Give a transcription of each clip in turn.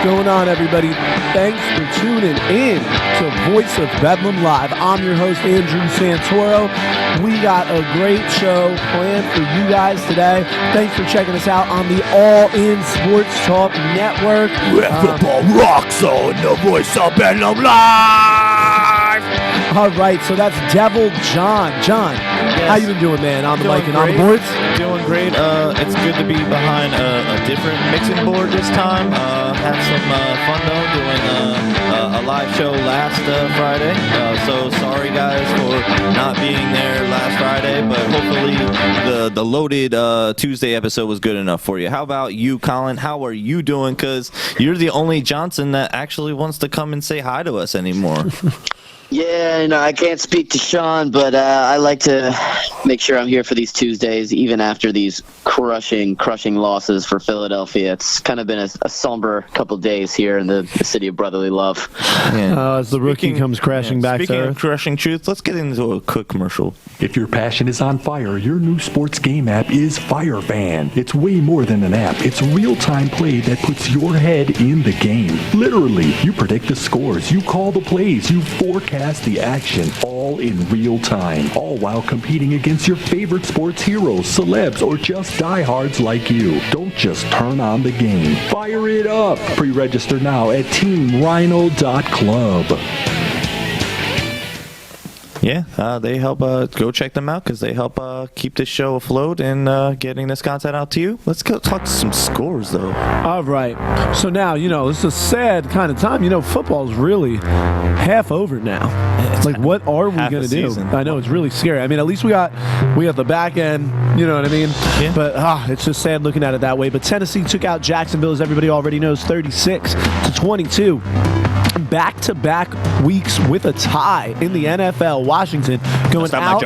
going on, everybody? Thanks for tuning in to Voice of Bedlam Live. I'm your host, Andrew Santoro. We got a great show planned for you guys today. Thanks for checking us out on the All In Sports Talk Network. Where football rocks on the Voice of Bedlam Live. All right, so that's Devil John. John, yes. How you been doing, man? On the Doing mic and on the great. boards? Doing great. It's good to be behind a different mixing board this time. Had some fun though doing a live show last Friday. So sorry guys for not being there last Friday, but hopefully the loaded Tuesday episode was good enough for you. How about you, Colin? How are you doing? Because you're the only Johnson that actually wants to come and say hi to us anymore. Yeah, I can't speak to Sean, but I like to make sure I'm here for these Tuesdays, even after these crushing losses for Philadelphia. It's kind of been a somber couple days here in the city of brotherly love. Yeah. As the rookie comes crashing back to Speaking earth. of crushing truth, let's get into a quick commercial. If your passion is on fire, your new sports game app is FireFan. It's way more than an app. It's real-time play that puts your head in the game. Literally, you predict the scores, you call the plays, you forecast the action, all in real time, all while competing against your favorite sports heroes, celebs, or just diehards like you. Don't just turn on the game. Fire it up! Pre-register now at teamrhino.club. Yeah, they help. Go check them out because they help keep this show afloat and getting this content out to you. Let's go talk some scores, though. All right. So now, this is a sad kind of time. Football's really half over now. It's like, what are we going to do? Season. I know, it's really scary. I mean, at least we got the back end, you know what I mean? Yeah. But it's just sad looking at it that way. But Tennessee took out Jacksonville, as everybody already knows, 36-22. Back-to-back weeks with a tie in the NFL. Washington going out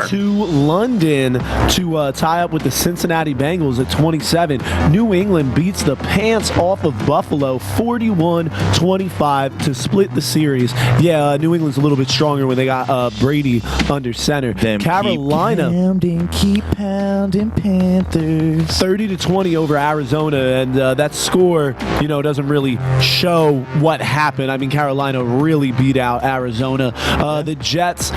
to London to tie up with the Cincinnati Bengals at 27. New England beats the pants off of Buffalo 41-25 to split the series. Yeah, New England's a little bit stronger when they got Brady under center. Carolina Keep pounding Panthers 30-20 over Arizona, and that score, doesn't really show what happened. I mean, Carolina really beat out Arizona. The Jets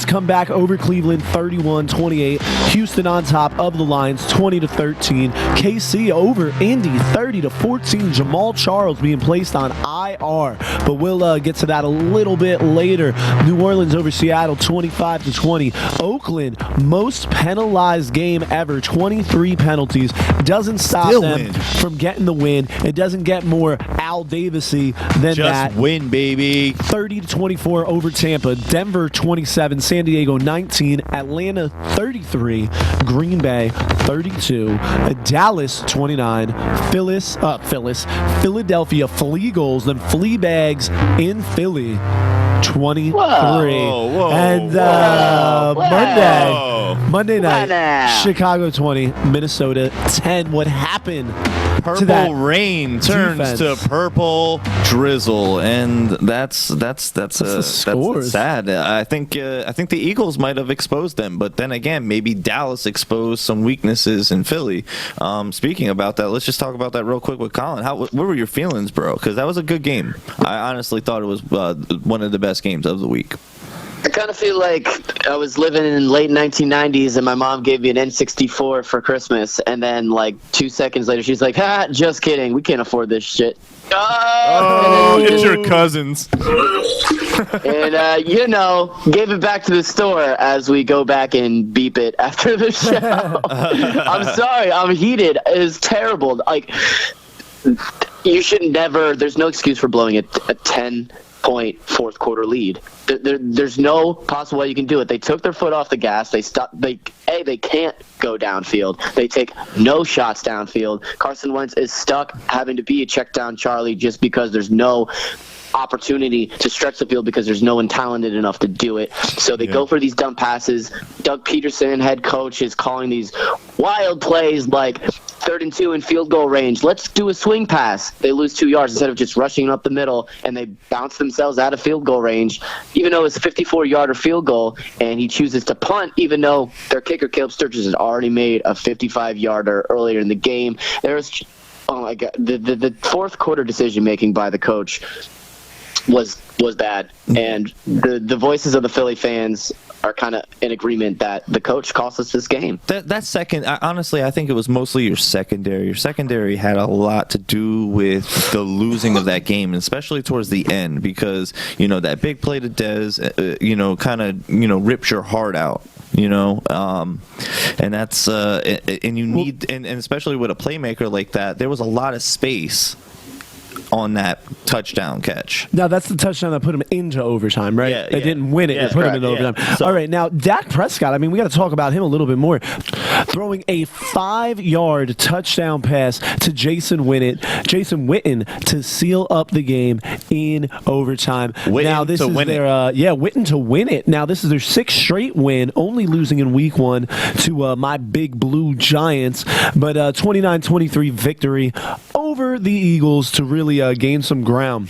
come back over Cleveland 31-28. Houston on top of the Lions 20-13. KC over Indy 30-14. Jamal Charles being placed on IR, but we'll get to that a little bit later. New Orleans over Seattle 25-20. Oakland, most penalized game ever, 23 penalties. Doesn't stop them from getting the win. It doesn't get more Al Davis-y than that. Just win, baby. 30-24 over Tampa. Denver 27. San Diego 19. Atlanta 33. Green Bay 32. Dallas 29. Philadelphia Fleagles, then Fleabags in Philly 23. Whoa. And Monday night, Chicago 20, Minnesota 10. What happened? Purple rain turns defense to purple drizzle, and that's scores. sad. I think the Eagles might have exposed them, but then again, maybe Dallas exposed some weaknesses in Philly. Speaking about that, let's just talk about that real quick with Colin. What were your feelings, bro? Because that was a good game. I honestly thought it was one of the best games of the week. I kind of feel like I was living in late 1990s and my mom gave me an N64 for Christmas, and then like 2 seconds later she's like, just kidding, we can't afford this shit. It's your cousins. And gave it back to the store as we go back and beep it after the show. I'm sorry, I'm heated. It is terrible. Like, you should never, there's no excuse for blowing a 10-point fourth quarter lead. There's no possible way you can do it. They took their foot off the gas. They stopped. They can't go downfield. They take no shots downfield. Carson Wentz is stuck having to be a check down Charlie just because there's no opportunity to stretch the field because there's no one talented enough to do it. So they go for these dumb passes. Doug Peterson, head coach, is calling these wild plays like 3rd and 2 in field goal range. Let's do a swing pass. They lose 2 yards instead of just rushing up the middle, and they bounce themselves out of field goal range, even though it's a 54-yarder field goal, and he chooses to punt, even though their kicker, Caleb Sturgis, had already made a 55-yarder earlier in the game. Oh I got the fourth quarter decision making by the coach was bad, and the voices of the Philly fans are kind of in agreement that the coach cost us this game. That second, honestly, I think it was mostly your secondary. Your secondary had a lot to do with the losing of that game, and especially towards the end, because that big play to Dez, kind of rips your heart out. And that's and you need, and especially with a playmaker like that, there was a lot of space on that touchdown catch. Now, that's the touchdown that put him into overtime, right? Yeah, they didn't win it. Yeah, they put him into overtime. So, all right, now, Dak Prescott, we got to talk about him a little bit more. Throwing a 5-yard touchdown pass to Jason Witten to seal up the game in overtime. Witten to win it. Now, this is their 6th straight win, only losing in week 1 to my big blue Giants, but 29-23 victory over the Eagles to really gain some ground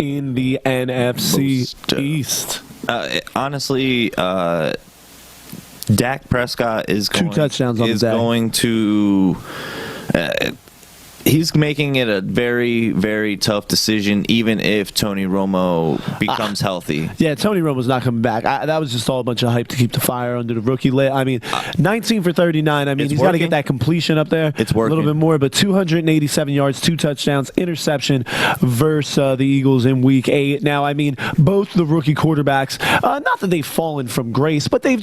in the NFC East. Honestly, Dak Prescott is going, 2 touchdowns on the day. Going to. He's making it a very, very tough decision, even if Tony Romo becomes healthy. Yeah, Tony Romo's not coming back. That was just all a bunch of hype to keep the fire under the rookie lit. 19 for 39. He's got to get that completion up there. It's working. A little bit more, but 287 yards, 2 touchdowns, interception versus the Eagles in week 8. Now, both the rookie quarterbacks, not that they've fallen from grace, but they've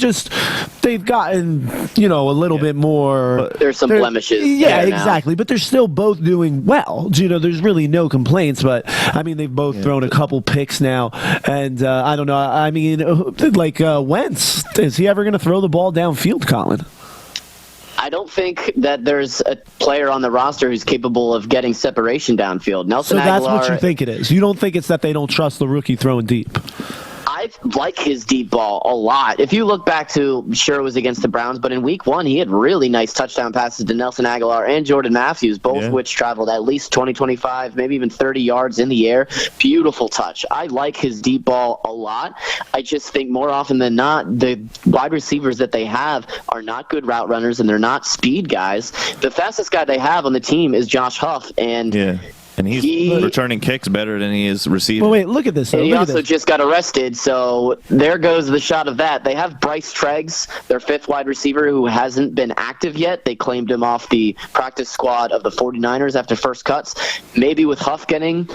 gotten, a little bit more. There's some blemishes. Yeah, exactly. But they're still both doing well. There's really no complaints, but they've both thrown a couple picks now, and I don't know. Wentz, is he ever going to throw the ball downfield, Colin? I don't think that there's a player on the roster who's capable of getting separation downfield. Nelson Aguilar, that's what you think it is. You don't think it's that they don't trust the rookie throwing deep? I like his deep ball a lot. If you look back to, sure, it was against the Browns, but in week 1, he had really nice touchdown passes to Nelson Aguilar and Jordan Matthews, both of which traveled at least 20, 25, maybe even 30 yards in the air. Beautiful touch. I like his deep ball a lot. I just think more often than not, the wide receivers that they have are not good route runners, and they're not speed guys. The fastest guy they have on the team is Josh Huff, and and he's returning kicks better than he is receiving. Well, wait, look at this. And he also just got arrested, so there goes the shot of that. They have Bryce Treggs, their 5th wide receiver, who hasn't been active yet. They claimed him off the practice squad of the 49ers after first cuts. Maybe with Huff getting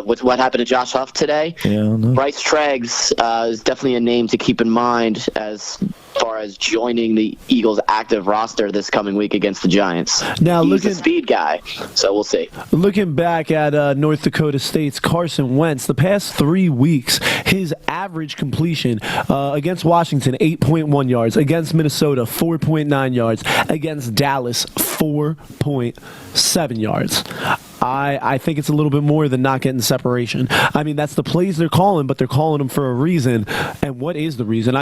with what happened to Josh Huff today, Bryce Treggs is definitely a name to keep in mind as far as joining the Eagles' active roster this coming week against the Giants. Now, he's a speed guy, so we'll see. Looking back at North Dakota State's Carson Wentz, the past 3 weeks, his average completion against Washington, 8.1 yards. Against Minnesota, 4.9 yards. Against Dallas, 4.7 yards. I think it's a little bit more than not getting separation. That's the plays they're calling, but they're calling them for a reason. And what is the reason?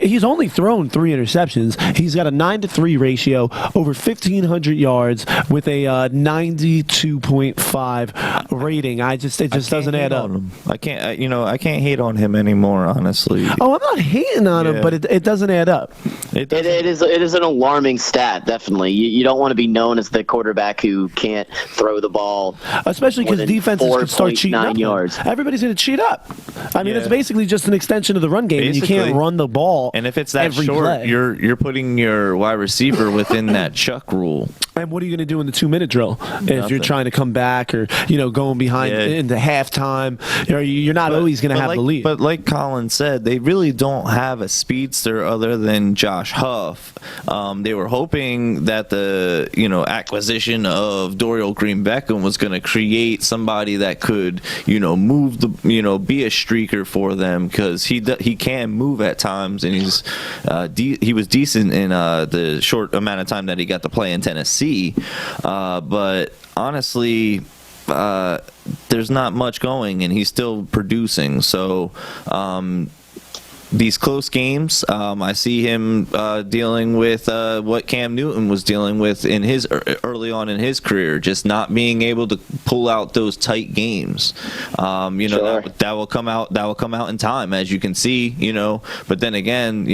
He's only thrown 3 interceptions. He's got a 9-to-3 ratio, over 1,500 yards with a 92.5 rating. It just doesn't add up. I can't hate on him anymore, honestly. Oh, I'm not hating on him, but it doesn't add up. It is an alarming stat, definitely. You don't want to be known as the quarterback who can't throw the ball, especially because defenses can start cheating up. Yards. Everybody's going to cheat up. It's basically just an extension of the run game, and you can't run the ball. And if it's that every short, play. you're putting your wide receiver within that chuck rule. And what are you going to do in the 2-minute drill if you're trying to come back or going behind into halftime? You're not always going to have the lead. But like Colin said, they really don't have a speedster other than Josh Huff. They were hoping that the acquisition of Dorial Green-Beckham was going to create somebody that could move the be a streaker for them, because he can move at times, and he was decent in the short amount of time that he got to play in Tennessee, but honestly there's not much going, and he's still producing, so these close games. I see him dealing with what Cam Newton was dealing with in his early on in his career, just not being able to pull out those tight games. Sure. That will come out. That will come out in time, as you can see. But then again,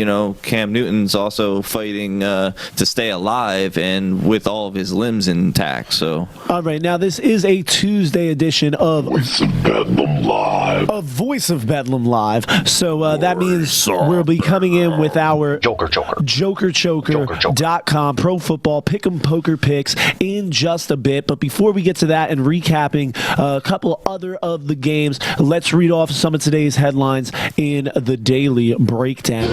Cam Newton's also fighting to stay alive and with all of his limbs intact. So, all right, now this is a Tuesday edition of Voice of Bedlam Live. Voice of Bedlam Live. So that means we'll be coming in with our JokerChoker.com Pro Football Pick'em Poker Picks in just a bit. But before we get to that and recapping a couple other of the games, let's read off some of today's headlines in the Daily Breakdown.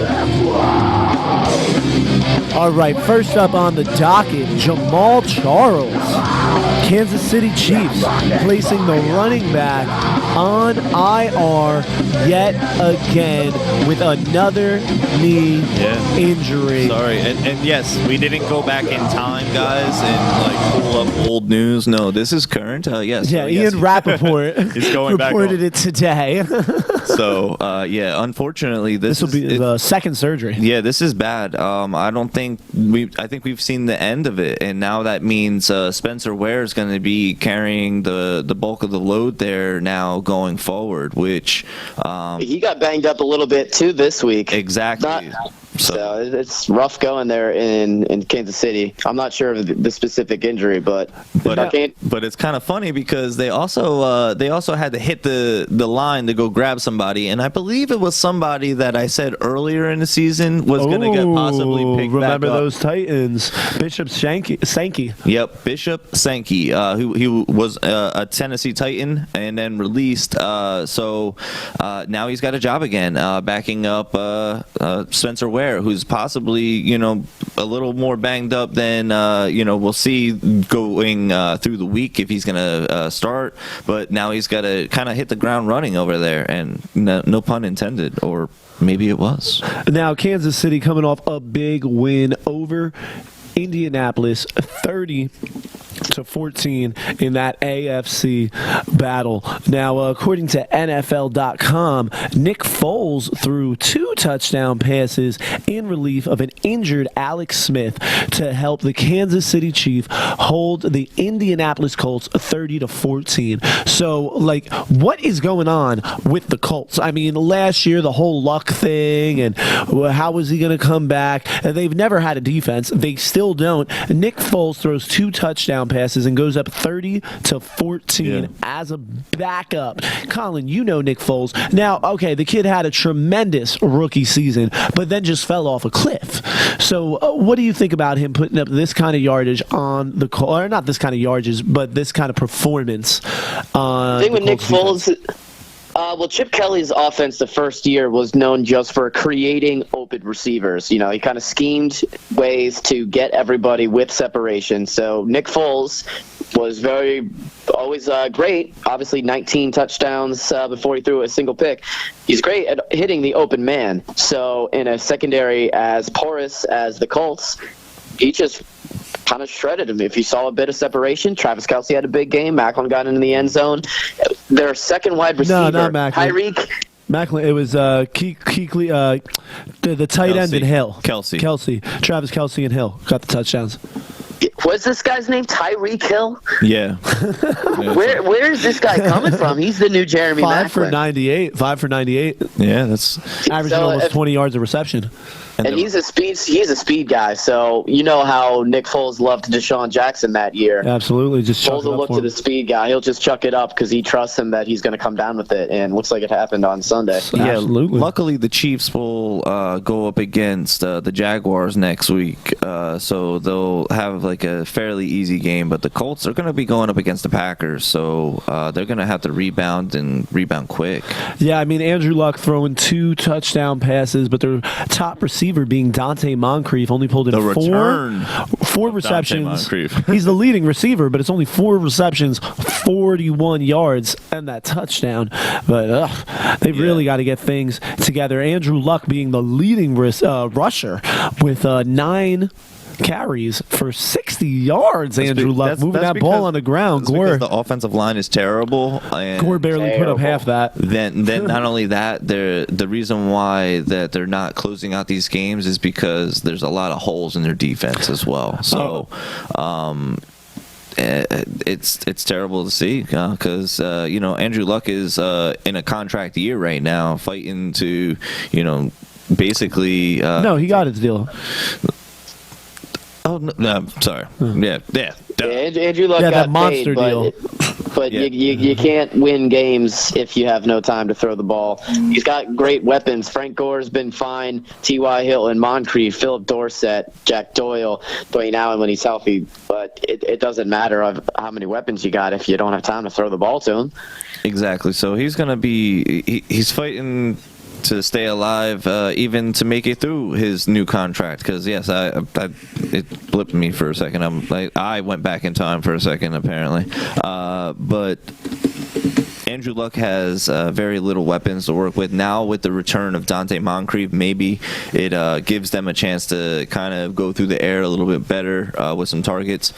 All right, first up on the docket, Jamal Charles. Kansas City Chiefs placing the running back on IR yet again with another knee injury. Sorry, and yes, we didn't go back in time, guys, and pull up old news. No, this is current. Yes. Yeah, Ian Rappaport is going reported it today. So, unfortunately, this will be the second surgery. Yeah, this is bad. I think we've seen the end of it, and now that means Spencer Ware is going to be carrying the bulk of the load there now going forward, which he got banged up a little bit too this week. Exactly. So it's rough going there in Kansas City. I'm not sure of the specific injury, but it's kind of funny because they also had to hit the line to go grab somebody, and I believe it was somebody that I said earlier in the season was going to get possibly picked remember back up. those Titans, Bishop Sankey. Yep, Bishop Sankey, who was a Tennessee Titan and then released. So now he's got a job again, backing up Spencer Ware, who's possibly, a little more banged up than, we'll see going through the week if he's going to start. But now he's got to kind of hit the ground running over there, and no pun intended, or maybe it was. Now, Kansas City coming off a big win over Indianapolis, 30-14 in that AFC battle. Now, according to NFL.com, Nick Foles threw 2 touchdown passes in relief of an injured Alex Smith to help the Kansas City Chiefs hold the Indianapolis Colts 30-14. So, what is going on with the Colts? I mean, last year, the whole luck thing, and how was he going to come back? They've never had a defense. They still don't. Nick Foles throws 2 touchdown passes and goes up 30-14 as a backup. Colin, you know Nick Foles. Now, okay, the kid had a tremendous rookie season, but then just fell off a cliff. So what do you think about him putting up this kind of yardage on the Colts, or not this kind of yardage, but this kind of performance on I think with Nick Colts defense? Foles, Chip Kelly's offense the first year was known just for creating open receivers. He kind of schemed ways to get everybody with separation. So Nick Foles was always great. Obviously, 19 touchdowns before he threw a single pick. He's great at hitting the open man. So in a secondary as porous as the Colts, he just kind of shredded him. If you saw a bit of separation, Travis Kelce had a big game. Maclin got into the end zone. Their second wide receiver, not Maclin. Tyreek. Maclin, it was Kuechly, the tight end in Hill. Kelce. Travis Kelce and Hill got the touchdowns. What's this guy's name? Tyreek Hill? Yeah. Where is this guy coming from? He's the new Jeremy Maclin. 5 for 98. Yeah, that's averaging almost 20 yards of reception. And he's a speed guy. So you know how Nick Foles loved Deshaun Jackson that year. Absolutely, just chuck Foles will look to the speed guy. He'll just chuck it up because he trusts him that he's going to come down with it. And looks like it happened on Sunday. Yeah, absolutely. Luckily, the Chiefs will go up against the Jaguars next week, so they'll have a fairly easy game. But the Colts are going to be going up against the Packers, so they're going to have to rebound quick. Yeah, I mean Andrew Luck throwing 2 touchdown passes, but their top receiver being Dante Moncrief only pulled in four receptions. He's the leading receiver, but it's only 4 receptions, 41 yards, and that touchdown. But they've really got to get things together. Andrew Luck being the leading rusher with 9 carries for 60 yards. Andrew Luck moving that ball on the ground. Gore, because the offensive line is terrible. And Gore barely put up half that. Then not only that, the reason why that they're not closing out these games is because there's a lot of holes in their defense as well. So. It's terrible to see because Andrew Luck is in a contract year right now, fighting to basically. No, he got his deal. Oh no, I'm sorry. Yeah. Andrew Luck got that monster paid, deal. But you can't win games if you have no time to throw the ball. He's got great weapons. Frank Gore's been fine. T.Y. Hilton, Moncrief, Philip Dorsett, Jack Doyle, Dwayne Allen when he's healthy. But it doesn't matter of how many weapons you got if you don't have time to throw the ball to him. Exactly. So he's going to be he's fighting to stay alive, even to make it through his new contract. Because yes, it blipped me for a second. I went back in time for a second apparently, but Andrew Luck has very little weapons to work with now. With the return of Dante Moncrief, maybe it gives them a chance to kind of go through the air a little bit better with some targets.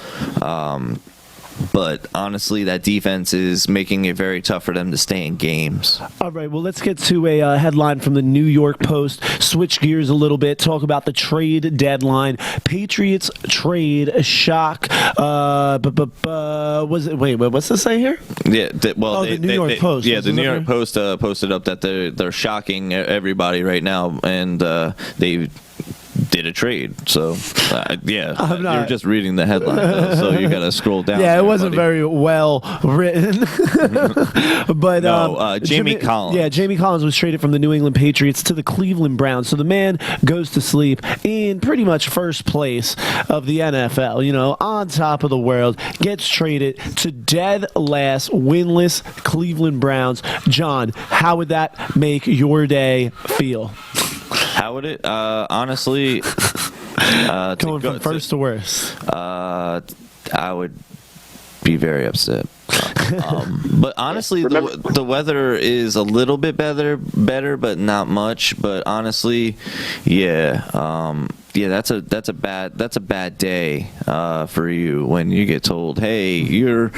But honestly, that defense is making it very tough for them to stay in games. All right, well, let's get to a headline from the New York Post. Switch gears a little bit. Talk about the trade deadline. Patriots trade shock. Was it? Wait, what's this say here? Yeah, the New York Post. Yeah, the New York Post posted up that they're shocking everybody right now, and they did a trade. So you're just reading the headline though, so you gotta scroll down. Yeah, it wasn't very well written. But Jamie Collins. Yeah, Jamie Collins was traded from the New England Patriots to the Cleveland Browns. So the man goes to sleep in pretty much first place of the NFL, on top of the world, gets traded to dead last winless Cleveland Browns. John, how would that make your day feel? How would it? Honestly, going from first to worst. I would be very upset. But honestly, the weather is a little bit better, but not much. But honestly, that's a bad day for you when you get told, hey, you're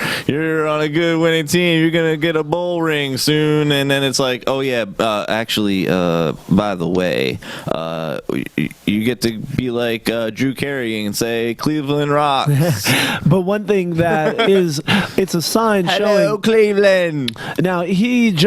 on a good winning team, you're gonna get a bowl ring soon, and then it's like, oh yeah, actually, by the way, you get to be like Drew Carey and say Cleveland rocks. But one thing that is, it's a sign Hello, showing Cleveland. Now he's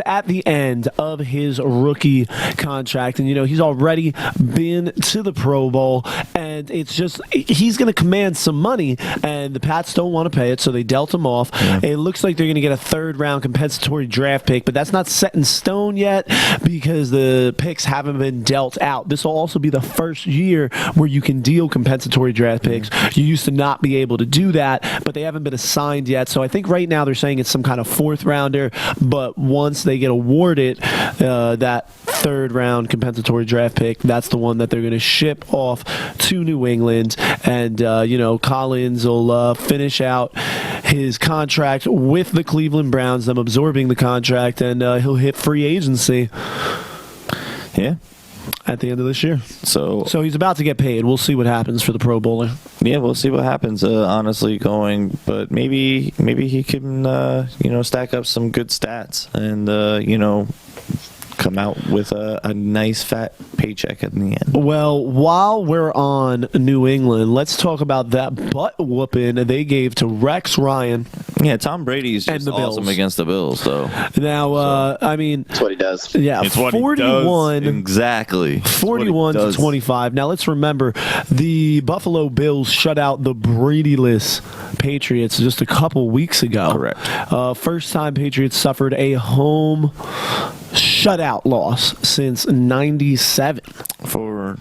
at the end of his rookie contract, and he's already been to the Pro Bowl, and it's just he's going to command some money, and the Pats don't want to pay it, so they dealt him off. Yeah. It looks like they're going to get a third-round compensatory draft pick, but that's not set in stone yet because the picks haven't been dealt out. This will also be the first year where you can deal compensatory draft picks. You used to not be able to do that, but they haven't been assigned yet. So I think right now they're saying it's some kind of fourth-rounder, but once they get awarded that third-round compensatory draft pick, that's the one that they're going to ship off to New England, and Collins will finish out his contract with the Cleveland Browns, them absorbing the contract, and he'll hit free agency. Yeah. At the end of this year. So he's about to get paid. We'll see what happens for the Pro Bowler. Yeah, we'll see what happens, honestly, but maybe he can, stack up some good stats and, come out with a nice fat paycheck at the end. Well, while we're on New England, let's talk about that butt whooping they gave to Rex Ryan. Yeah, Tom Brady's just awesome against the Bills, though. Now, that's what he does. Yeah, it's 41. Exactly. 41 to 25. Now, let's remember the Buffalo Bills shut out the Brady-less Patriots just a couple weeks ago. Correct. First time Patriots suffered a home shutout loss since '97. For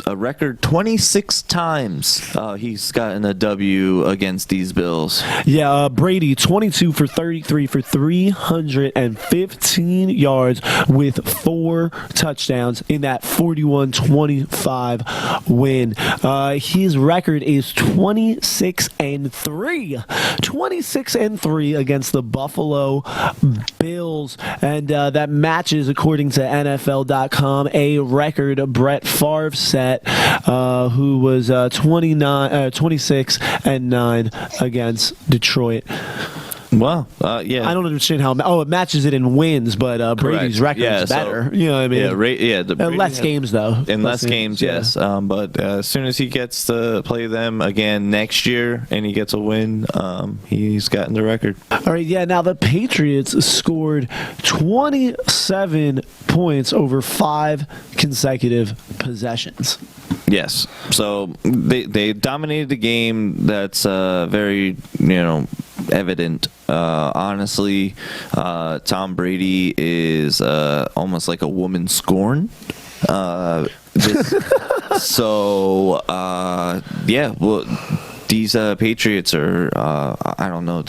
a record 26 times he's gotten a W against these Bills. Yeah, Brady 22 for 33 for 315 yards with 4 touchdowns in that 41-25 win. His record is 26-3. 26-3 against the Buffalo Bills. And and that matches, according to NFL.com, a record Brett Favre set, who was 26-9 against Detroit. Wow. Yeah. I don't understand how. It matches it in wins, but Brady's record is better. So, you know what I mean? Yeah. Less games though. In less games, yes. But as soon as he gets to play them again next year and he gets a win, he's gotten the record. All right. Yeah. Now the Patriots scored 27 points over 5 consecutive possessions. Yes. So they dominated the game. That's very evident. Honestly, Tom Brady is almost like a woman scorned. Well, these Patriots are I don't know,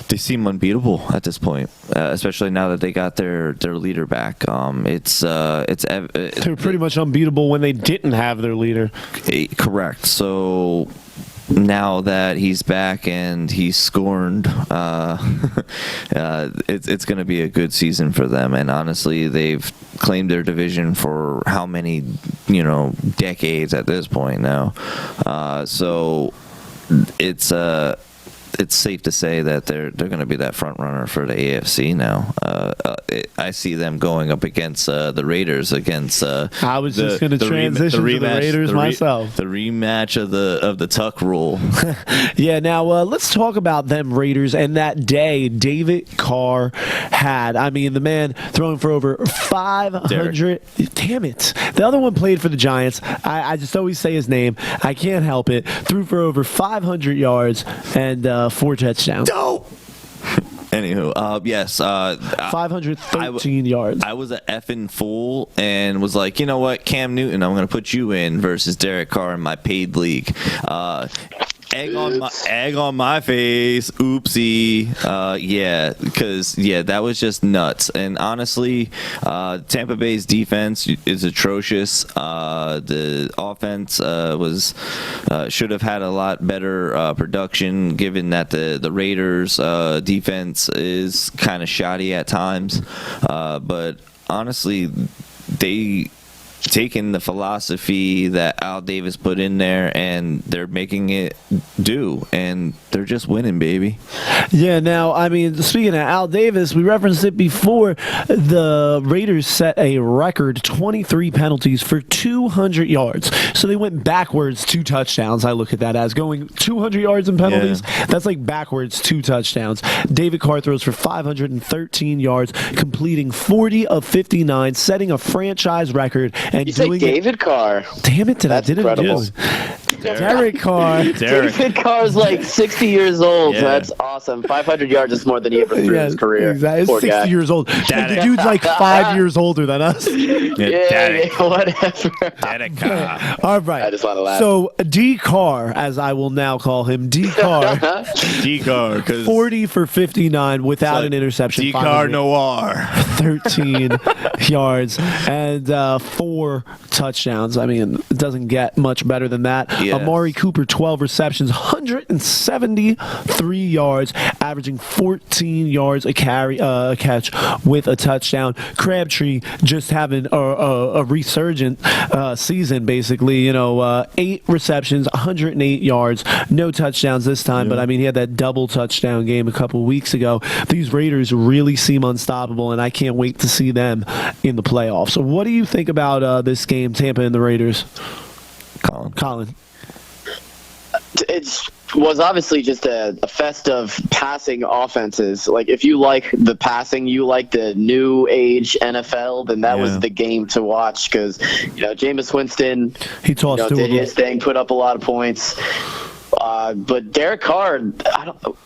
they seem unbeatable at this point, especially now that they got their leader back. They were pretty much unbeatable when they didn't have their leader. Correct. So now that he's back and he's scorned, it's going to be a good season for them. And honestly, they've claimed their division for how many, decades at this point now. So it's safe to say that they're going to be that front runner for the AFC now. I see them going up against the Raiders. I was just going to transition to the Raiders myself. The rematch of the Tuck rule. Yeah. Now let's talk about them Raiders and that day David Carr had. I mean, the man throwing for over 500. Derek. Damn it! The other one played for the Giants. I just always say his name. I can't help it. Threw for over 500 yards and 4 touchdowns. No. Anywho, yes. 513 yards. I was an effing fool and was like, you know what, Cam Newton, I'm going to put you in versus Derek Carr in my paid league. Egg on my face. Oopsie. Because that was just nuts. And honestly, Tampa Bay's defense is atrocious. The offense should have had a lot better production, given that the Raiders' defense is kind of shoddy at times. But honestly, they taking the philosophy that Al Davis put in there and they're making it do, and they're just winning, baby. Yeah, now, I mean, speaking of Al Davis, we referenced it before. The Raiders set a record 23 penalties for 200 yards. So they went backwards 2 touchdowns. I look at that as going 200 yards in penalties. Yeah. That's like backwards 2 touchdowns. David Carr throws for 513 yards, completing 40 of 59, setting a franchise record. And you say David Carr. Damn it, That's incredible. Derek Carr. David Carr's like 60 years old. Yeah. So that's awesome. 500 yards is more than he ever threw in his career. Exactly. Poor 60 guy. Years old. The dude's like 5 years older than us. Yeah, whatever. Derek Carr. All right. I just want to laugh. So D Carr, as I will now call him, D Carr. D Carr. 40 for 59 without an interception. D Carr Noir. 13 yards and 4 touchdowns. I mean, it doesn't get much better than that. Yeah. Amari Cooper, 12 receptions, 173 yards, averaging 14 yards a catch with a touchdown. Crabtree just having a resurgent season, basically. 8 receptions, 108 yards, no touchdowns this time. Yeah. But I mean, he had that double touchdown game a couple weeks ago. These Raiders really seem unstoppable, and I can't wait to see them in the playoffs. So, what do you think about this game, Tampa and the Raiders? Colin. It was obviously just a fest of passing offenses. Like, if you like the passing, you like the new age NFL, then that was the game to watch, because Jameis Winston, he tossed did his thing, put up a lot of points. But Derek Carr,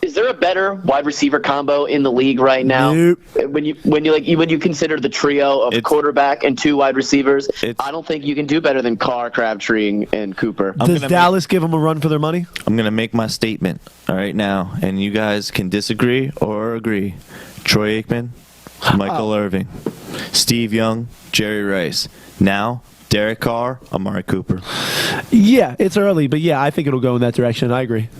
is there a better wide receiver combo in the league right now? Nope. When you consider the trio of quarterback and 2 wide receivers, I don't think you can do better than Carr, Crabtree, and Cooper. Does Dallas give them a run for their money? I'm going to make my statement right now, and you guys can disagree or agree. Troy Aikman, Michael Irving, Steve Young, Jerry Rice. Now, Derek Carr, Amari Cooper. Yeah, it's early, but yeah, I think it'll go in that direction. I agree.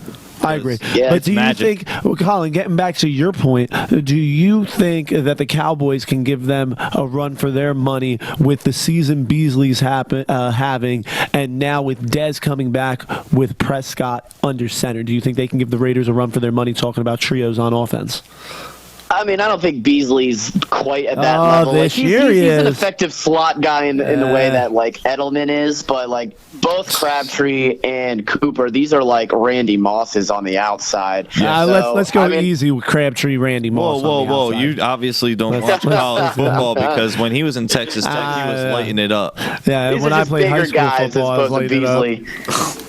I agree. Yeah, but do you magic. think, well, Colin, getting back to your point, do you think that the Cowboys can give them a run for their money with the season Beasley's having, and now with Dez coming back with Prescott under center? Do you think they can give the Raiders a run for their money talking about trios on offense? I mean, I don't think Beasley's quite at that level. This Like, year he's he an is. effective slot guy in the way that like Edelman is, but like both Crabtree and Cooper, these are like Randy Mosses on the outside. Let's go I mean, easy with Crabtree, Randy Moss. Whoa! You obviously don't watch college football because when he was in Texas Tech, he was lighting it up. Yeah, These when are I just played high bigger school guys football, I was as opposed to lighting it up. Beasley.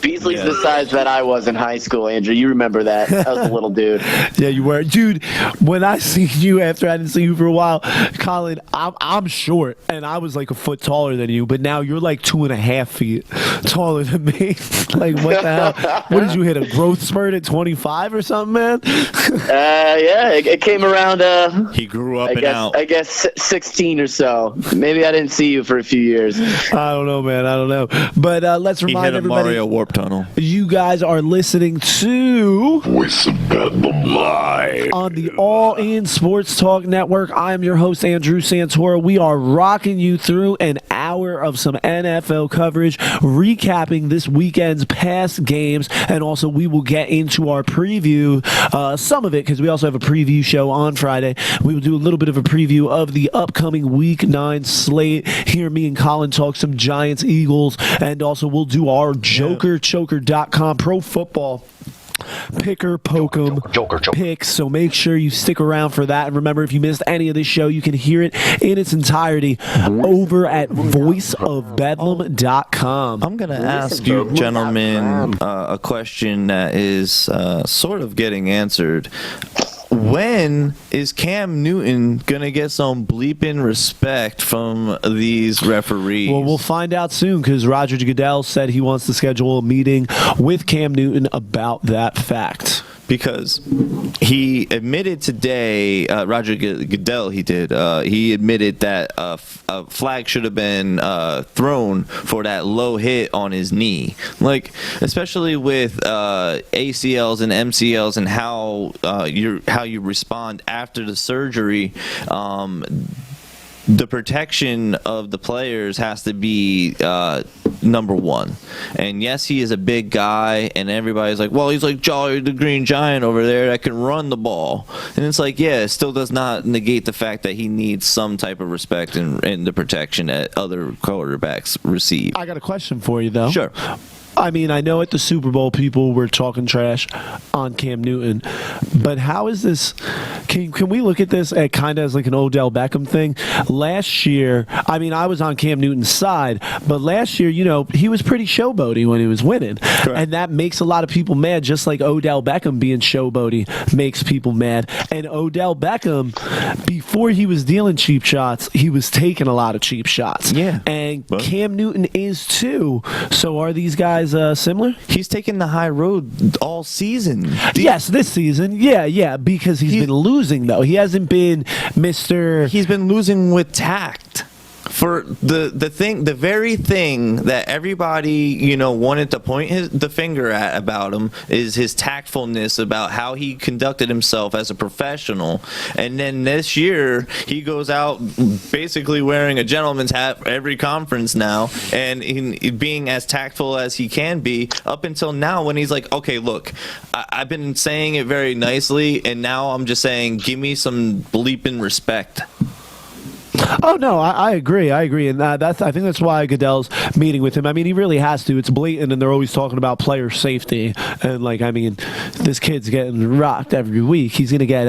Beasley's the size that I was in high school, Andrew. You remember that? I was a little dude. Yeah, you were, dude. When I seen you after I didn't see you for a while, Colin, I'm short and I was like a foot taller than you, but now you're like 2.5 feet taller than me. Like, what the hell? What did you hit, a growth spurt at 25 or something, man? Yeah, it came around. He grew up and out. I guess 16 or so. Maybe I didn't see you for a few years. I don't know, man. I don't know. But let's He remind hit a everybody. Mario Warp Tunnel. You guys are listening to Voice of Bedlam Live. on the All In Sports Talk Network. I am your host, Andrew Santora. We are rocking you through an hour of some NFL coverage, recapping this weekend's past games, and also we will get into our preview, some of it, because we also have a preview show on Friday. We will do a little bit of a preview of the upcoming Week 9 slate. Hear me and Colin talk some Giants, Eagles, and also we'll do our Choker.com pro football picker pokem picks, so make sure you stick around for that. And remember, if you missed any of this show, you can hear it in its entirety over at voiceofbedlam.com. I'm going to ask you, gentlemen, a question that is sort of getting answered. When is Cam Newton going to get some bleeping respect from these referees? Well, we'll find out soon, because Roger Goodell said he wants to schedule a meeting with Cam Newton about that fact. Because he admitted today, Roger Goodell, he admitted that a flag should have been thrown for that low hit on his knee. Like, especially with ACLs and MCLs and how you respond after the surgery, the protection of the players has to be number one. And yes, he is a big guy, and everybody's like, well, he's like Jolly the Green Giant over there that can run the ball. And it's like, yeah, it still does not negate the fact that he needs some type of respect and the protection that other quarterbacks receive. I got a question for you, though. Sure. I mean, I know at the Super Bowl people were talking trash on Cam Newton, but how is this? Can we look at this at kind of as like an Odell Beckham thing? Last year, I mean, I was on Cam Newton's side, but last year, you know, he was pretty showboaty when he was winning, and that makes a lot of people mad. Just like Odell Beckham being showboaty makes people mad. And Odell Beckham, before he was dealing cheap shots, he was taking a lot of cheap shots. Yeah, and Cam Newton is too. So are these guys similar? He's taken the high road all season. Yes, this season. Yeah, because he's been losing, though. He hasn't been Mr. He's been losing with tact. For the very thing that everybody wanted to point the finger at about him is his tactfulness about how he conducted himself as a professional. And then this year he goes out basically wearing a gentleman's hat for every conference now, and being as tactful as he can be up until now, when he's like, okay, look, I've been saying it very nicely, and now I'm just saying, give me some bleeping respect. Oh no, I agree, and I think that's why Goodell's meeting with him. I mean, he really has to. It's blatant, and they're always talking about player safety. And like, I mean, this kid's getting rocked every week. He's gonna get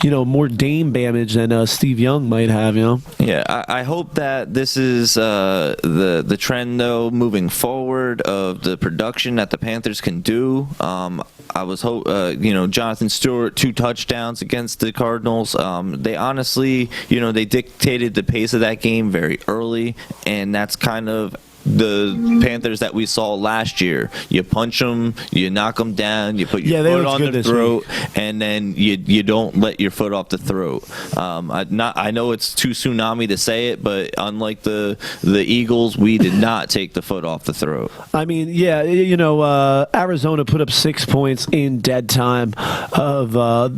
more Dame damage than Steve Young might have. Yeah, I hope that this is the trend though moving forward of the production that the Panthers can do. I was Jonathan Stewart 2 touchdowns against the Cardinals. They honestly, they dictated the pace of that game very early, and that's kind of the Panthers that we saw last year. You punch them, you knock them down, you put your foot on their throat, and then you don't let your foot off the throat. I know it's too tsunami to say it, but unlike the Eagles, we did not take the foot off the throat. I mean, yeah, Arizona put up 6 points in dead time of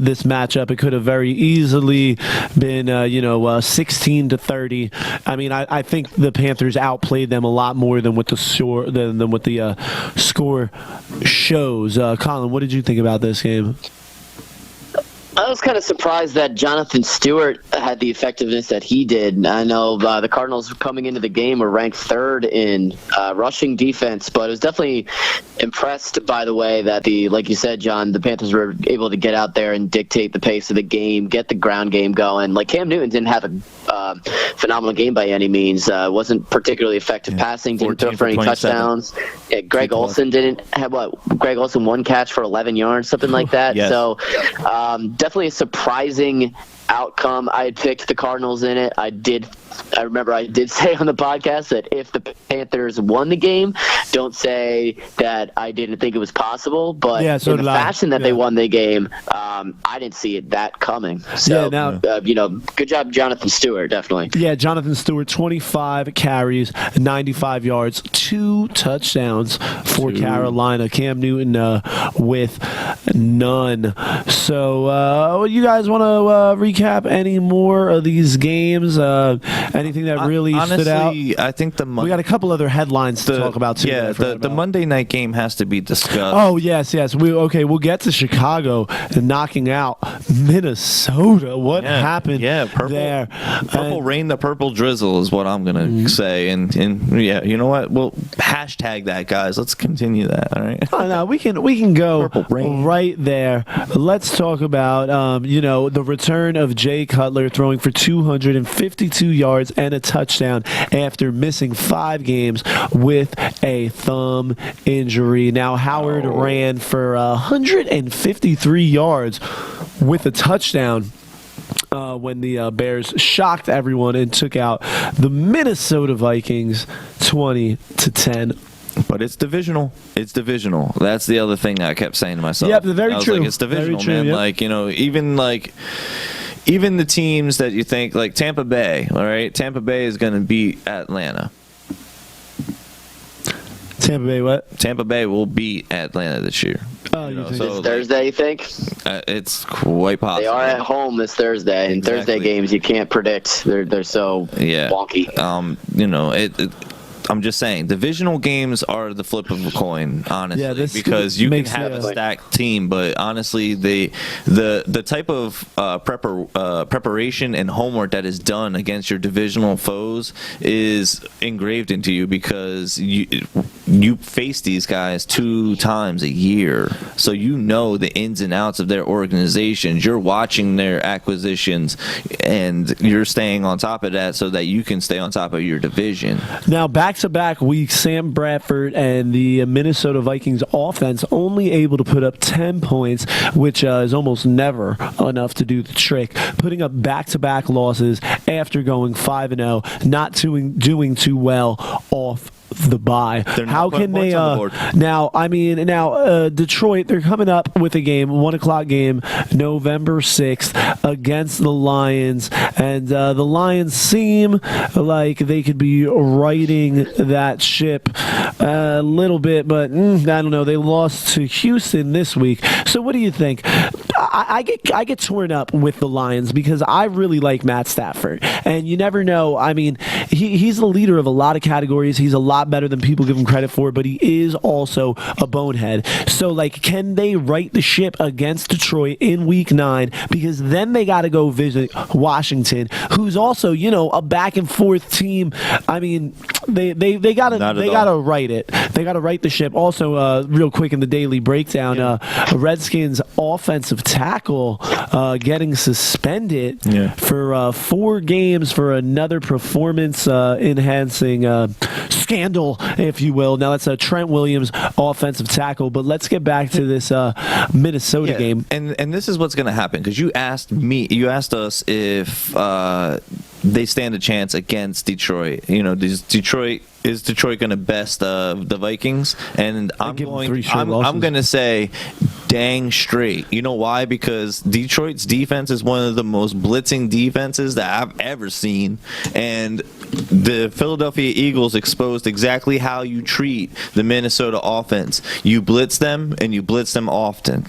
this matchup. It could have very easily been 16-30. I mean, I think the Panthers outplayed them a lot more than what the score shows. Colin, what did you think about this game? I was kind of surprised that Jonathan Stewart had the effectiveness that he did. I know the Cardinals coming into the game were ranked 3rd in rushing defense, but I was definitely impressed by the way that like you said, John, the Panthers were able to get out there and dictate the pace of the game, get the ground game going. Like Cam Newton didn't have a phenomenal game by any means. Wasn't particularly effective passing, didn't throw for any touchdowns. Yeah, Greg Olsen didn't have Greg Olsen 1 catch for 11 yards, something like that. Yes. So definitely a surprising outcome. I had picked the Cardinals in it. I remember I did say on the podcast that if the Panthers won the game, don't say that I didn't think it was possible. But in the fashion that they won the game, I didn't see it that coming. So, good job, Jonathan Stewart, definitely. Yeah, Jonathan Stewart, 25 carries, 95 yards, 2 touchdowns for Carolina. Cam Newton with none. So, you guys want to recap any more of these games? Anything that really stood out? I think we got a couple other headlines to talk about too. Yeah, the Monday night game has to be discussed. Oh yes. We'll get to Chicago knocking out Minnesota. What happened? Yeah, there? Purple rain, the purple drizzle is what I'm gonna say. And yeah, you know what? We'll hashtag that, guys. Let's continue that. All right. Oh, no, we can go right there. Let's talk about the return of Jay Cutler throwing for 252 yards and a touchdown after missing 5 games with a thumb injury. Now Howard ran for 153 yards with a touchdown when the Bears shocked everyone and took out the Minnesota Vikings 20-10. But it's divisional. It's divisional. That's the other thing I kept saying to myself. Yep, very true. Like, it's divisional, true, man. Yep. Even the teams that you think, like Tampa Bay, all right? Tampa Bay is going to beat Atlanta. Tampa Bay what? Tampa Bay will beat Atlanta this year. Oh, you think? This Thursday, you think? It's quite possible. They are at home this Thursday, and Thursday games you can't predict. They're so wonky. I'm just saying, divisional games are the flip of a coin, honestly, because you can have a stacked team, but honestly, the type of preparation and homework that is done against your divisional foes is engraved into you because you face these guys 2 times a year, so you know the ins and outs of their organizations. You're watching their acquisitions, and you're staying on top of that so that you can stay on top of your division. Now, back-to-back weeks, Sam Bradford and the Minnesota Vikings offense only able to put up 10 points, which is almost never enough to do the trick. Putting up back-to-back losses after going 5-0, not doing too well off the bye. How can they Detroit, they're coming up with a game, 1:00 game, November 6th against the Lions, and the Lions seem like they could be righting that ship a little bit, but I don't know. They lost to Houston this week. So what do you think? I get torn up with the Lions because I really like Matt Stafford, and you never know. I mean, he's the leader of a lot of categories. He's a lot better than people give him credit for, but he is also a bonehead. So, can they right the ship against Detroit in Week 9? Because then they got to go visit Washington, who's also, a back and forth team. I mean, they got to right it. They got to right the ship. Also, real quick in the daily breakdown, Redskins offensive tackle getting suspended for 4 games for another performance enhancing scandal, if you will. Now that's a Trent Williams offensive tackle, but let's get back to this Minnesota game. And this is what's going to happen, because you asked us if they stand a chance against Detroit. Detroit is Detroit going to best the Vikings? And I'm going to say dang straight. You know why? Because Detroit's defense is one of the most blitzing defenses that I've ever seen, and the Philadelphia Eagles exposed exactly how you treat the Minnesota offense. You blitz them, and you blitz them often.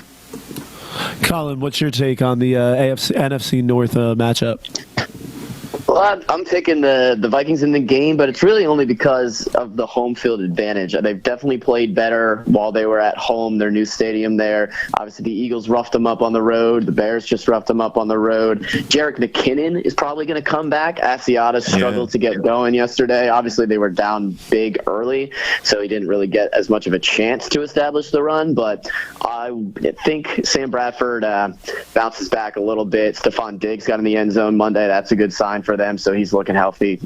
Colin, what's your take on the NFC North matchup? Well, I'm taking the Vikings in the game, but it's really only because of the home field advantage. They've definitely played better while they were at home, their new stadium there. Obviously, the Eagles roughed them up on the road. The Bears just roughed them up on the road. Jerick McKinnon is probably going to come back. Asiata struggled to get going yesterday. Obviously, they were down big early, so he didn't really get as much of a chance to establish the run, but I think Sam Bradford bounces back a little bit. Stephon Diggs got in the end zone Monday. That's a good sign for them, so he's looking healthy.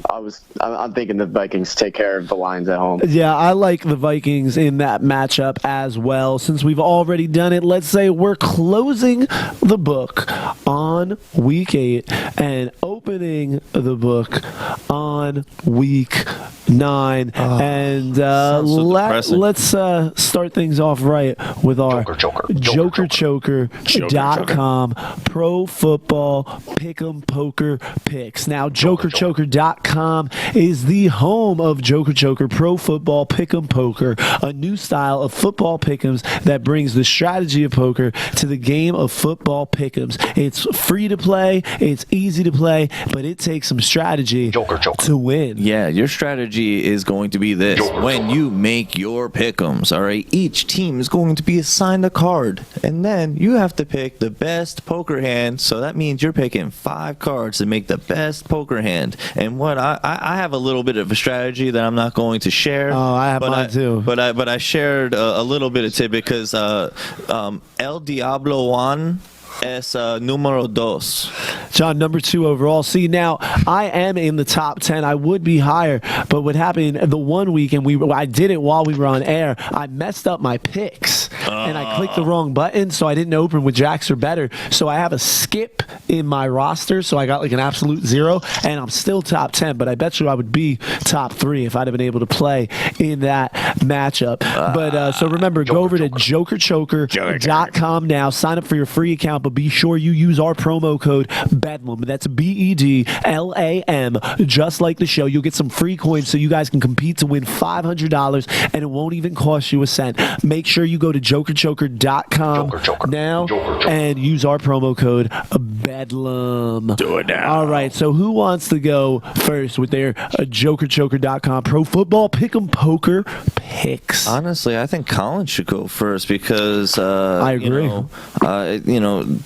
I'm thinking the Vikings take care of the Lions at home. Yeah, I like the Vikings in that matchup as well. Since we've already done it, let's say we're closing the book on Week 8 and opening the book on Week 9. And let's start things off right with our JokerChoker.com Pro Football Pick'em Poker Picks. Now, JokerChoker.com is the home of Joker Choker Pro Football Pick'em Poker, a new style of football pick'ems that brings the strategy of poker to the game of football pick'ems. It's free to play, it's easy to play, but it takes some strategy to win. Yeah, your strategy is going to be this. When you make your pick'ems, all right, each team is going to be assigned a card, and then you have to pick the best poker hand. So that means you're picking 5 cards to make the best poker hand. And what I have a little bit of a strategy that I'm not going to share. Oh, I have mine too. But I shared a little bit of tidbit because El Diablo Juan es número 2. John, number 2 overall. See, now I am in the top 10. I would be higher, but what happened the one week, and I did it while we were on air, I messed up my picks, and I clicked the wrong button, so I didn't open with Jacks or better. So I have a skip in my roster, so I got like an absolute 0, and I'm still top 10, but I bet you I would be top 3 if I'd have been able to play in that matchup. But so remember, go over to JokerChoker.com now, sign up for your free account, but be sure you use our promo code BEDLAM. That's BEDLAM, just like the show. You'll get some free coins so you guys can compete to win $500, and it won't even cost you a cent. Make sure you go to JokerChoker.com now and use our promo code BEDLAM. Do it now. All right, so who wants to go first with their JokerChoker.com Pro Football Pick'em Poker picks? Honestly, I think Colin should go first because I agree.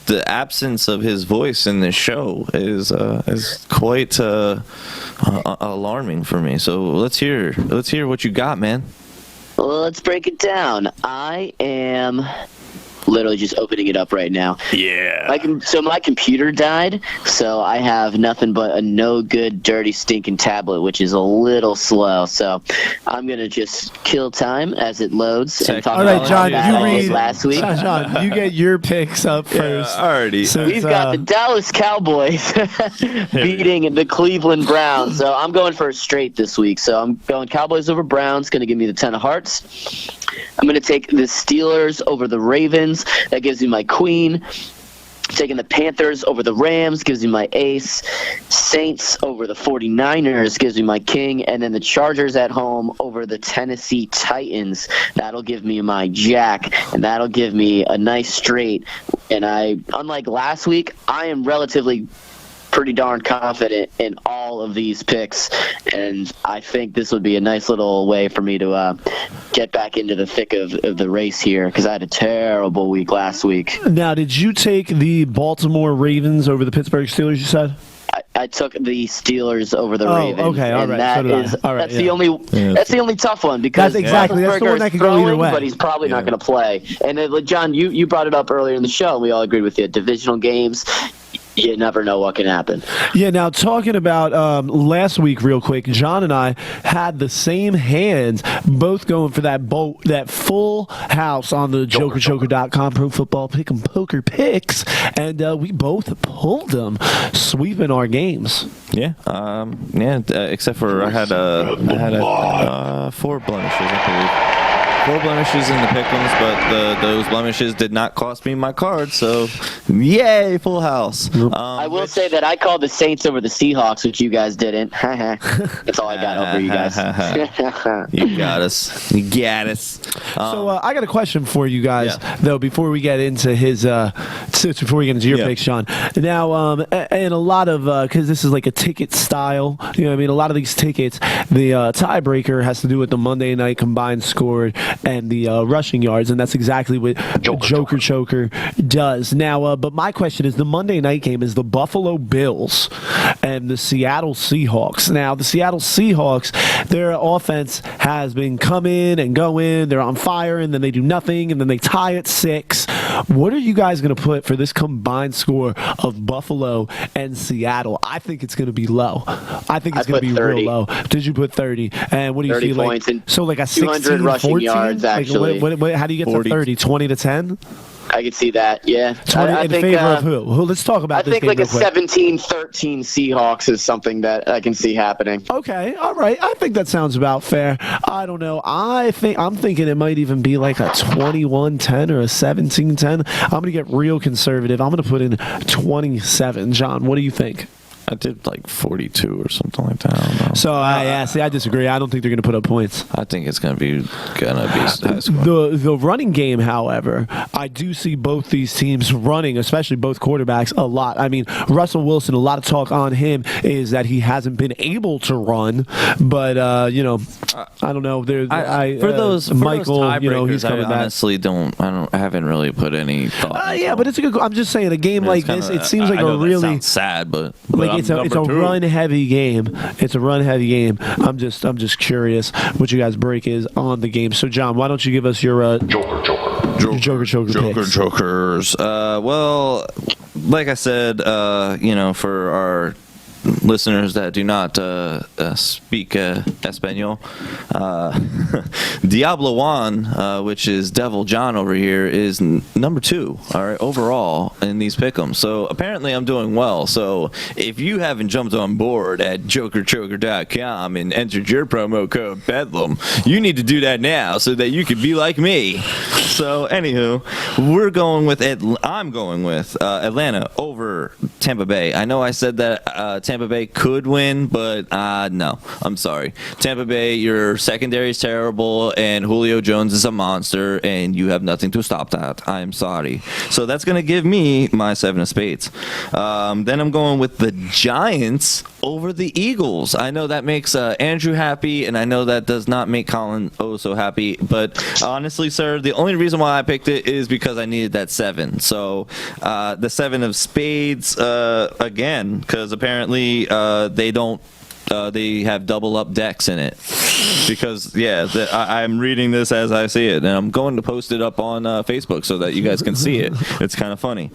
The absence of his voice in this show is quite alarming for me. So let's hear what you got, man. Well, let's break it down. I am literally just opening it up right now. Yeah. So my computer died, so I have nothing but a no good, dirty, stinking tablet, which is a little slow. So I'm gonna just kill time as it loads. And talk all right, about John, how you bad I did read last week. John, you get your picks up first. Already. We've got the Dallas Cowboys beating the Cleveland Browns. So I'm going for a straight this week. So I'm going Cowboys over Browns, going to give me the 10 of hearts. I'm going to take the Steelers over the Ravens. That gives me my queen. Taking the Panthers over the Rams gives me my ace. Saints over the 49ers gives me my king. And then the Chargers at home over the Tennessee Titans. That'll give me my jack. And that'll give me a nice straight. And unlike last week, I am relatively pretty darn confident in all of these picks, and I think this would be a nice little way for me to get back into the thick of the race here, because I had a terrible week last week. Now, did you take the Baltimore Ravens over the Pittsburgh Steelers, you said? I took the Steelers over the Ravens. Okay, all right. That's the only tough one, because that's the one that can go either way. But he's probably not going to play. And John, you brought it up earlier in the show, and we all agreed with you. Divisional games, You never know what can happen. Yeah, now talking about last week real quick, John and I had the same hands, both going for that full house on the jokerchoker.com Pro Football Pick'em Poker Picks, and we both pulled them, sweeping our games. Yeah, except for I had 4 blemishes, I believe. 4 blemishes in the pick'ems, but those blemishes did not cost me my card, so yay, full house. I will say that I called the Saints over the Seahawks, which you guys didn't. That's all I got over you guys. You got us. You got us. So I got a question for you guys, though, before we get into your picks, Sean. Now, and a lot of, because this is like a ticket style, you know what I mean? A lot of these tickets, the tiebreaker has to do with the Monday night combined score and the rushing yards, and that's exactly what Joker Choker does. Now, but my question is, the Monday night game is the Buffalo Bills and the Seattle Seahawks. Now, the Seattle Seahawks, their offense has been coming and going. They're on fire, and then they do nothing, and then they tie at 6. What are you guys going to put for this combined score of Buffalo and Seattle? I think it's going to be low. I think it's going to be 30. Real low. Did you put 30? And what do you 30 see? Points like, so like a 16, rushing 14? Yards, actually. Like, how do you get 40. To 30? 20 to 10? I could see that, yeah. 20 I in think, favor of who? Let's talk about this game I think like a 17-13 Seahawks is something that I can see happening. Okay, all right. I think that sounds about fair. I don't know. I'm thinking it might even be like a 21-10 or a 17-10. I'm going to get real conservative. I'm going to put in 27. John, what do you think? I did like 42 or something like that. I don't know. So I disagree. I don't think they're going to put up points. I think it's going to be high score. The running game, however, I do see both these teams running, especially both quarterbacks, a lot. I mean, Russell Wilson, a lot of talk on him is that he hasn't been able to run, but I don't know. For those Michael, he's coming back. Honestly, I haven't really put any thought. Yeah, but it's a good. I'm just saying, a game like this, it seems like I know a really that sounds sad, but like it's a run heavy game. It's a run heavy game. I'm just curious what you guys' break is on the game. So John, why don't you give us your Joker Chokers. Well, like I said, for our listeners that do not speak Espanol, Diablo Juan, which is Devil John over here, is number 2, all right, overall in these pick'ems. So apparently I'm doing well. So if you haven't jumped on board at jokerchoker.com and entered your promo code Bedlam, you need to do that now so that you could be like me. So anywho, I'm going with Atlanta over Tampa Bay. I know I said that Tampa Bay could win, but no, I'm sorry. Tampa Bay, your secondary is terrible, and Julio Jones is a monster, and you have nothing to stop that. I'm sorry. So that's going to give me my 7 of spades. Then I'm going with the Giants over the Eagles. I know that makes Andrew happy, and I know that does not make Colin so happy, but honestly, sir, the only reason why I picked it is because I needed that 7. So the 7 of spades, again, because apparently they don't they have double up decks in it, because I'm reading this as I see it, and I'm going to post it up on Facebook so that you guys can see it. It's kind of funny.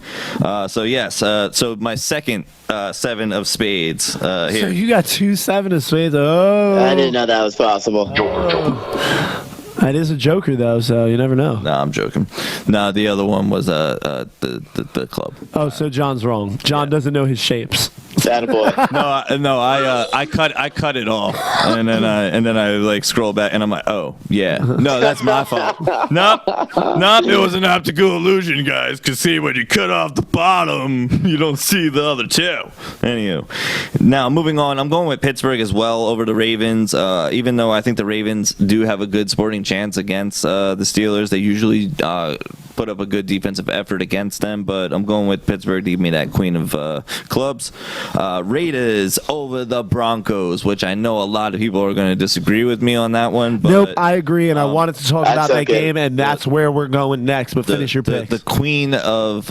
So my second 7 of spades here. So you got 2 7 of spades. Oh, I didn't know that was possible. That is a joker, though, so you never know. No, I'm joking. No, the other one was the club. Oh, so John's wrong. John doesn't know his shapes. Attaboy. I cut it off, and then I like scroll back, and I'm like, oh yeah, no, that's my fault. Nope, it was an optical illusion, guys. Cause see, when you cut off the bottom, you don't see the other 2. Anywho, now moving on, I'm going with Pittsburgh as well over the Ravens. Even though I think the Ravens do have a good sporting chance against the Steelers, they usually put up a good defensive effort against them, but I'm going with Pittsburgh to give me that queen of clubs. Raiders over the Broncos, which I know a lot of people are going to disagree with me on that one. But, nope, I agree, and I wanted to talk about that game, and that's where we're going next, but finish your picks. The queen of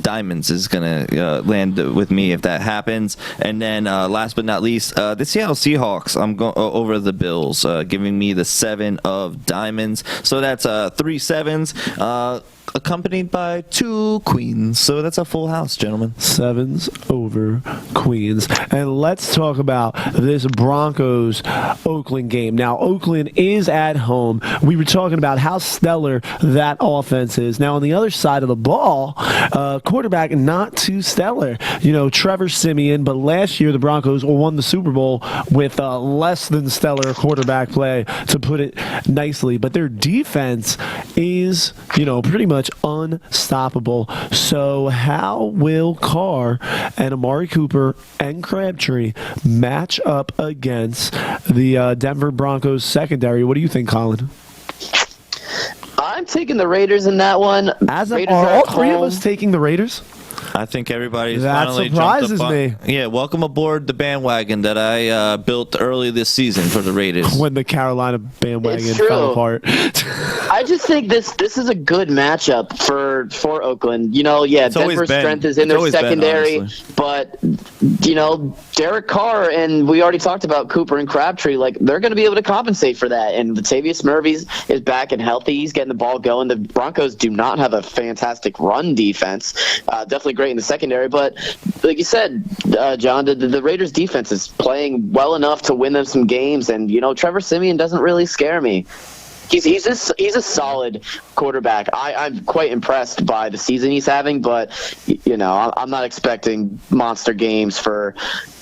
diamonds is going to land with me if that happens. And then last but not least, the Seattle Seahawks, I'm going over the Bills, giving me the 7 of diamonds. So that's 3 7s. accompanied by 2 queens. So that's a full house, gentlemen. 7s over Queens. And let's talk about this Broncos Oakland game. Now, Oakland is at home. We were talking about how stellar that offense is. Now, on the other side of the ball, quarterback not too stellar. Trevor Siemian, but last year the Broncos won the Super Bowl with less than stellar quarterback play, to put it nicely. But their defense is, pretty much unstoppable. So how will Carr and Amari Cooper and Crabtree match up against the Denver Broncos secondary? What do you think, Colin? I'm taking the Raiders in that one. Are all three of us taking the Raiders? I think everybody's that finally surprises jumped me. Yeah, welcome aboard the bandwagon that I built early this season for the Raiders. When the Carolina bandwagon fell apart. I just think this is a good matchup for Oakland. Denver's strength is in their secondary, but Derek Carr, and we already talked about Cooper and Crabtree, they're going to be able to compensate for that. And Latavius Murray is back and healthy. He's getting the ball going. The Broncos do not have a fantastic run defense. Definitely great in the secondary, but like you said, John, the Raiders defense is playing well enough to win them some games, and Trevor Siemian doesn't really scare me. He's a solid quarterback. I'm quite impressed by the season he's having, but I'm not expecting monster games for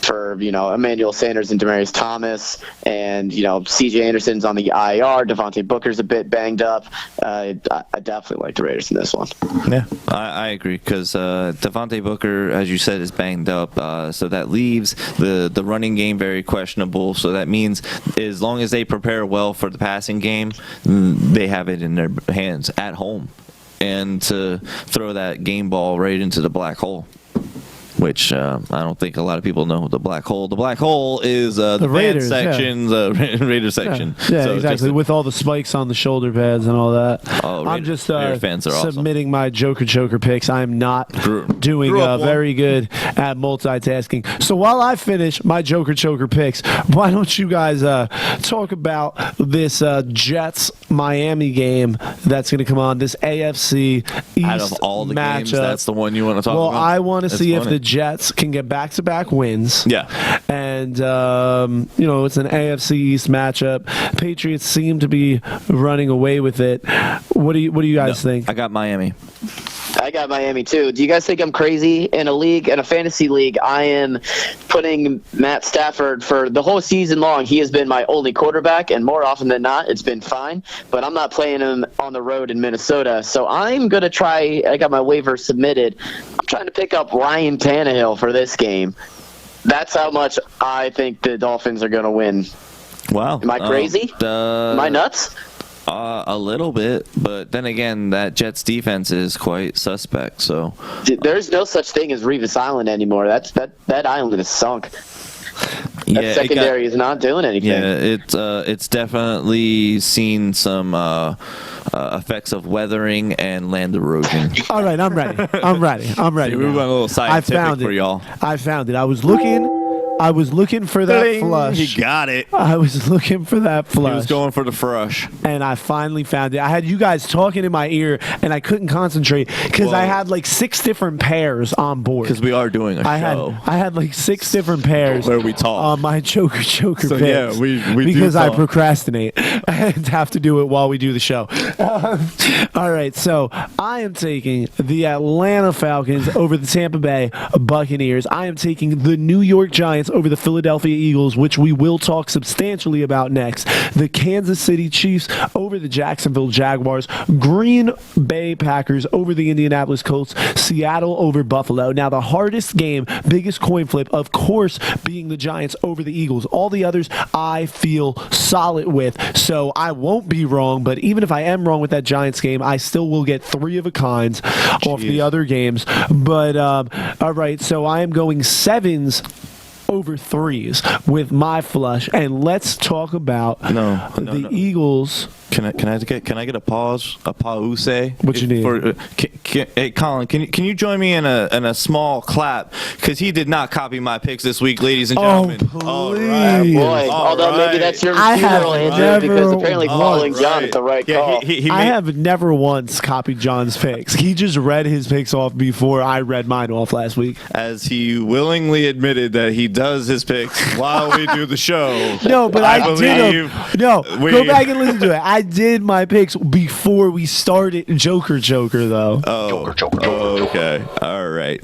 Emmanuel Sanders and Demaryius Thomas, and C.J. Anderson's on the IR. Devontae Booker's a bit banged up. I definitely like the Raiders in this one. Yeah, I agree, because Devontae Booker, as you said, is banged up, so that leaves the running game very questionable. So that means as long as they prepare well for the passing game, they have it in their hands at home, and to throw that game ball right into the black hole, which I don't think a lot of people know the black hole. The black hole is the Raiders section, Raider section. Yeah, so exactly. With all the spikes on the shoulder pads and all that. Oh, I'm just Raider fans are submitting my Joker picks. I'm not doing very good at multitasking. So while I finish my Joker picks, why don't you guys talk about this Jets-Miami game that's going to come on, this AFC East out of all the matchup. games, that's the one you want to talk about? Well, I want to see if the Jets can get back-to-back wins. Yeah. And, it's an AFC East matchup. Patriots seem to be running away with it. What do you guys think? I got Miami. I got Miami too. Do you guys think I'm crazy? In a fantasy league, I am putting Matt Stafford for the whole season long. He has been my only quarterback, and more often than not, it's been fine. But I'm not playing him on the road in Minnesota, so I'm going to try. I got my waiver submitted. I'm trying to pick up Ryan Tannehill for this game. That's how much I think the Dolphins are going to win. Wow. Am I crazy? Am I nuts? A little bit, but then again, that Jets defense is quite suspect. So there's no such thing as Revis Island anymore. That island is sunk. That secondary is not doing anything. Yeah, it's definitely seen some effects of weathering and land erosion. All right, I'm ready. We went a little scientific for y'all. I found it. I was looking for that flush. He got it. I was looking for that flush. He was going for the frush. And I finally found it. I had you guys talking in my ear, and I couldn't concentrate because I had 6 different pairs on board. Because we are doing a show. I had 6 different pairs where we talk on my Joker picks. Yeah, we because do I talk. procrastinate and have to do it while we do the show. All right, so I am taking the Atlanta Falcons over the Tampa Bay Buccaneers. I am taking the New York Giants over the Philadelphia Eagles, which we will talk substantially about next. The Kansas City Chiefs over the Jacksonville Jaguars. Green Bay Packers over the Indianapolis Colts. Seattle over Buffalo. Now, the hardest game, biggest coin flip, of course, being the Giants over the Eagles. All the others I feel solid with, so I won't be wrong, but even if I am wrong with that Giants game, I still will get 3 of a kinds off the other games. But, all right, so I am going 7s over 3s with my flush, and let's talk about the Eagles Can I get a pause? A pause? What you need? Hey, Colin, can you join me in a small clap? Because he did not copy my picks this week, ladies and gentlemen. Please. Boy, although maybe that's your funeral, Andrew, because apparently following John is the right call. I have never once copied John's picks. He just read his picks off before I read mine off last week. As he willingly admitted that he does his picks while we do the show. No, but I did them. No, we- go back and listen to it. I did my picks before we started Joker though. Okay. All right.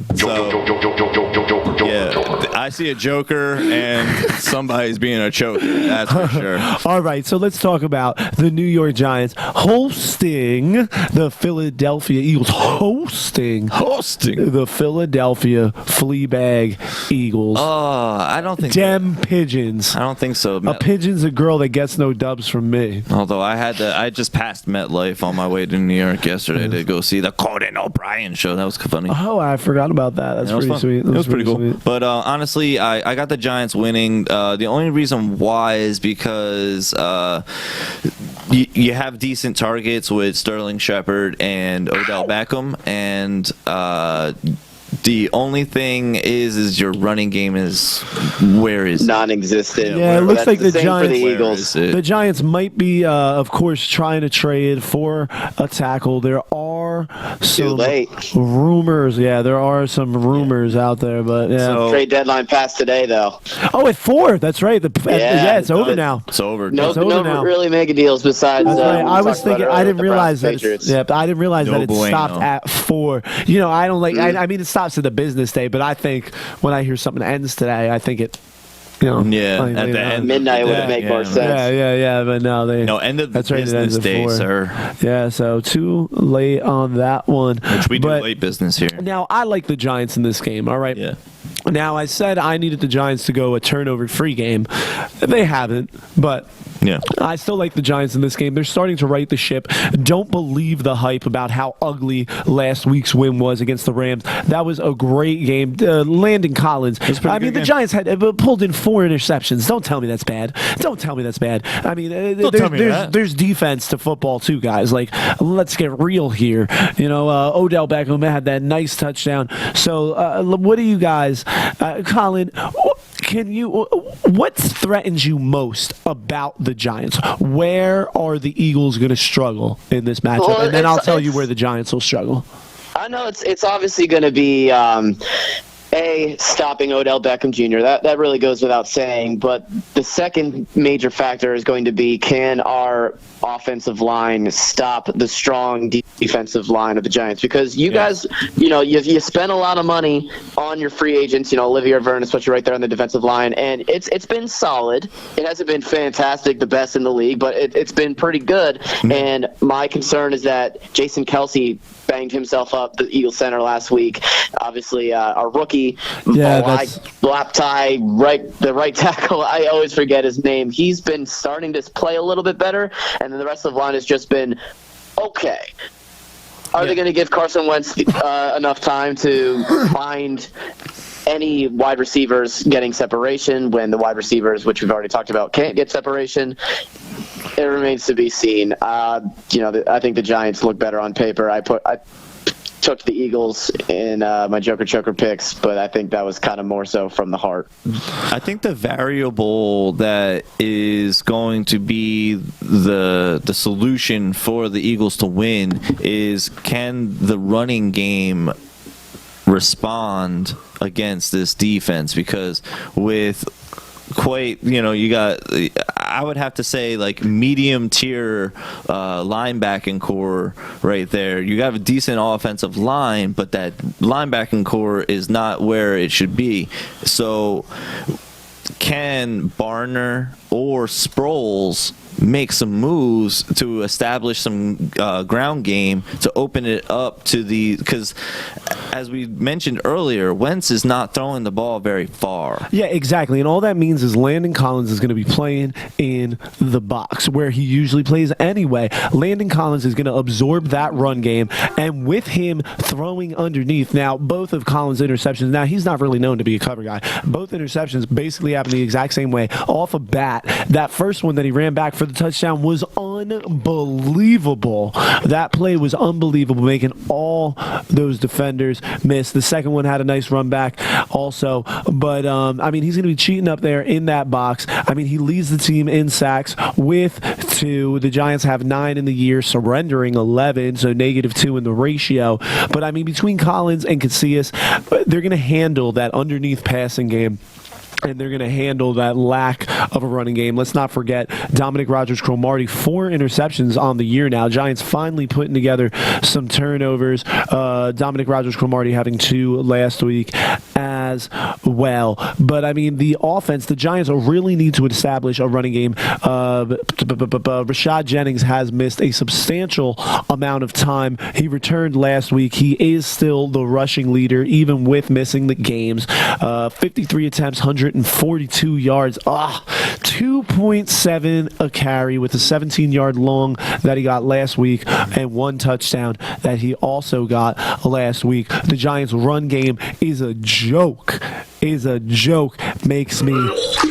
I see a Joker and somebody's being a choker. That's for sure. All right, so let's talk about the New York Giants hosting the Philadelphia Eagles. Hosting the Philadelphia Fleabag Eagles. I don't think Dem pigeons. I don't think so. A pigeon's a girl that gets no dubs from me. Although I just passed MetLife on my way to New York yesterday to go see the Conan O'Brien show. That was funny. Oh, I forgot about that. That's pretty sweet. It was pretty cool. Sweet. But honestly, I got the Giants winning. The only reason why is because you have decent targets with Sterling Shepard and Odell Beckham, and the only thing is your running game is non-existent. Yeah, it looks like the same for the Giants. Eagles. The Giants might be, of course, trying to trade for a tackle. There are some rumors. Yeah, there are some rumors out there, but yeah. Trade deadline passed today, though. Oh, at 4. That's right. It's over now. It's over. No now. really mega deals besides. That's right. I was thinking. I didn't realize that. I didn't realize that it stopped at 4. You know, I don't like. I mean, it stops at the business day, but I think when I hear something ends today, I think it. At the end, midnight would make more sense. Yeah, but no, end of the business day, sir. Yeah, so too late on that one. Which we do late business here. Now, I like the Giants in this game, all right? Yeah. Now, I said I needed the Giants to go a turnover-free game. They haven't, but yeah, I still like the Giants in this game. They're starting to right the ship. Don't believe the hype about how ugly last week's win was against the Rams. That was a great game. Landon Collins. The Giants had pulled in 4 interceptions. Don't tell me that's bad. Don't tell me that's bad. I mean, there's defense to football too, guys. Like, let's get real here. You know, Odell Beckham had that nice touchdown. So, what do you guys, Colin? What threatens you most about the Giants? Where are the Eagles going to struggle in this matchup? Well, and then I'll tell you where the Giants will struggle. I know it's obviously going to be stopping Odell Beckham Jr. That really goes without saying. But the second major factor is going to be, can our offensive line stop the strong defensive line of the Giants? Because you guys, you spent a lot of money on your free agents. Olivier Vernon, especially right there on the defensive line, and it's been solid. It hasn't been fantastic, the best in the league, but it's been pretty good. Mm-hmm. And my concern is that Jason Kelce banged himself up, the Eagles center, last week. Obviously, our rookie, the right tackle, I always forget his name. He's been starting to play a little bit better, and then the rest of the line has just been okay. Are they going to give Carson Wentz enough time to find any wide receivers getting separation when the wide receivers, which we've already talked about, can't get separation? It remains to be seen. I think the Giants look better on paper. I took the Eagles in my Joker Choker picks, but I think that was kind of more so from the heart. I think the variable that is going to be the solution for the Eagles to win is, can the running game respond against this defense? Because with I would have to say, like, medium tier linebacking core right there. You have a decent offensive line, but that linebacking core is not where it should be. So can Barner or Sproles make some moves to establish some ground game to open it up to because as we mentioned earlier, Wentz is not throwing the ball very far. Yeah, exactly. And all that means is Landon Collins is going to be playing in the box where he usually plays anyway. Landon Collins is going to absorb that run game, and with him throwing underneath. Now, both of Collins' interceptions, now he's not really known to be a cover guy. Both interceptions basically happened the exact same way. Off a bat, that first one that he ran back for the touchdown was unbelievable. That play was unbelievable, making all those defenders miss. The second one had a nice run back also. But, I mean, he's going to be cheating up there in that box. I mean, he leads the team in sacks with 2. The Giants have 9 in the year, surrendering 11, so -2 in the ratio. But, I mean, between Collins and Casillas, they're going to handle that underneath passing game. And they're going to handle that lack of a running game. Let's not forget Dominic Rodgers-Cromartie, 4 interceptions on the year now. Giants finally putting together some turnovers. Dominic Rodgers-Cromartie having 2 last week as well. But, I mean, the offense, the Giants really need to establish a running game. Rashad Jennings has missed a substantial amount of time. He returned last week. He is still the rushing leader, even with missing the games. 53 attempts, 142 yards. 2.7 a carry with a 17-yard long that he got last week and 1 touchdown that he also got last week. The Giants' run game is a joke. Makes me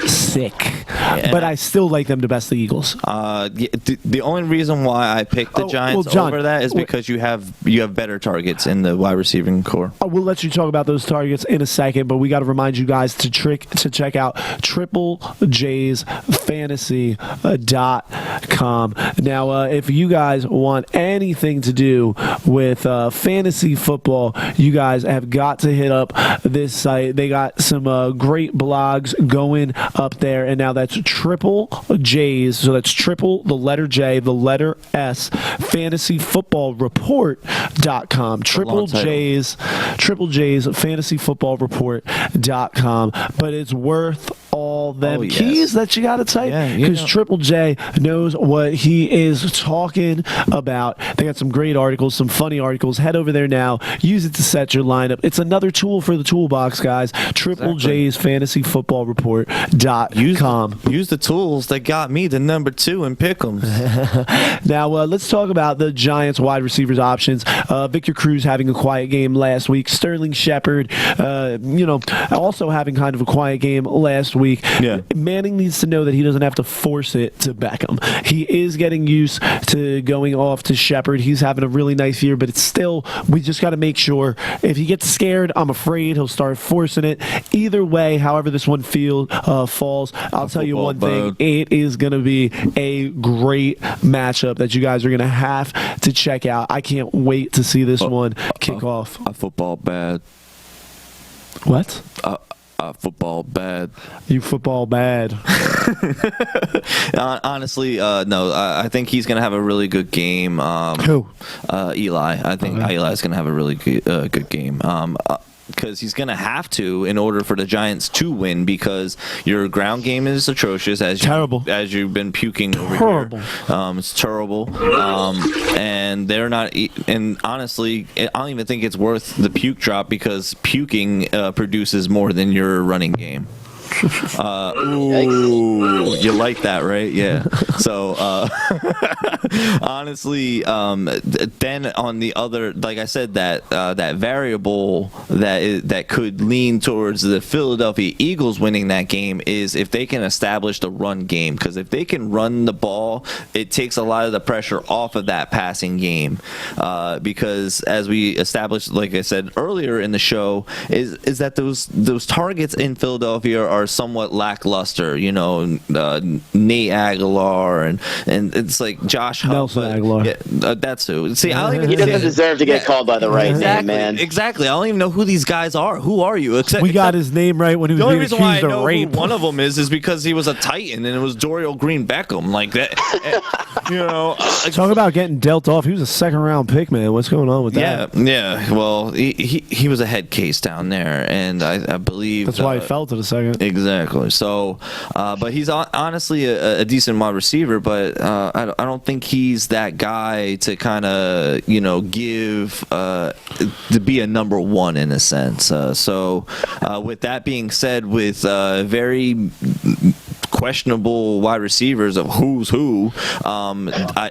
sick. Yeah. But I still like them to best the Eagles. The only reason why I picked the Giants over that is because you have better targets in the wide receiving core. We'll let you talk about those targets in a second, but we got to remind you guys to check out TripleJsFantasy.com. Now, if you guys want anything to do with fantasy football, you guys have got to hit up this site. They got some great blogs going up there, and now that's Triple J's. So that's triple, the letter J, the letter S, fantasyfootballreport.com. Triple J's fantasyfootballreport.com. But it's worth all them keys that you got to type, because Triple J knows what he is talking about. They got some great articles, some funny articles. Head over there now. Use it to set your lineup. It's another tool for the toolbox, guys. Triple J's fantasyfootballreport.com. Use the tools that got me the number 2 in Pick'ems. Now, let's talk about the Giants wide receivers options. Victor Cruz having a quiet game last week. Sterling Shepard, also having kind of a quiet game last week. Yeah. Manning needs to know that he doesn't have to force it to Beckham. He is getting used to going off to Shepard. He's having a really nice year, but it's still, we just got to make sure. If he gets scared, I'm afraid he'll start forcing it. Either way, however this one falls, I'll tell you one thing. It is going to be a great matchup that you guys are going to have to check out. I can't wait to see this one kick off. Football bad. What? Football bad. You football bad. Honestly, no. I think he's going to have a really good game. Who? Eli. I think Eli's going to have a really good game. Because he's going to have to in order for the Giants to win, because your ground game is atrocious, as you've been puking over here. It's terrible. And they're not. And honestly, I don't even think it's worth the puke drop, because puking produces more than your running game. Ooh, you like that, right? Yeah. So honestly, then on the other, like I said, that variable that could lean towards the Philadelphia Eagles winning that game is if they can establish the run game, because if they can run the ball, it takes a lot of the pressure off of that passing game, because as we established, like I said earlier in the show, is that those targets in Philadelphia are somewhat lackluster. Nate Aguilar and it's like Josh Nelson Aguilar. Yeah, that's who. See, I don't even. He doesn't deserve to get called by the right name, man. Exactly. I don't even know who these guys are. Who are you? We got his name right when he was being accused of rape. The only reason why I know who one of them is because he was a Titan, and it was Dorial Green Beckham. Like that. Talk about getting dealt off. He was a second-round pick, man. What's going on with that? Yeah. Well, he was a head case down there, and I believe that's why he fell to the second. Exactly. So, but he's honestly a decent wide receiver, but I don't think he's that guy to kind of give to be a number 1 in a sense. So, with that being said, with very questionable wide receivers of who's who,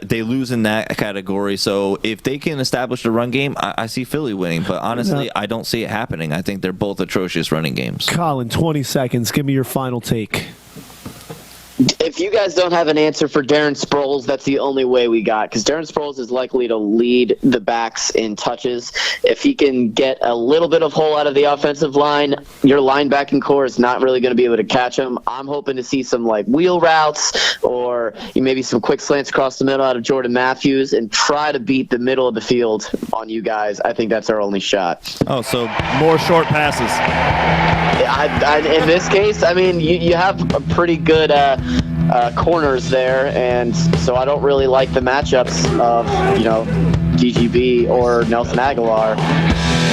they lose in that category. So if they can establish a run game, I see Philly winning. But honestly, I don't see it happening. I think they're both atrocious running games. Colin, 20 seconds. Give me your final take. if you guys don't have an answer for Darren Sproles, that's the only way we got, because Darren Sproles is likely to lead the backs in touches. If he can get a little bit of hole out of the offensive line, your linebacking core is not really going to be able to catch him. I'm hoping to see some like wheel routes or maybe some quick slants across the middle out of Jordan Matthews and try to beat the middle of the field on you guys. I think that's our only shot. Oh, so More short passes. In this case, I mean, you have a pretty good corners there, and so I don't really like the matchups of DGB or Nelson Aguilar.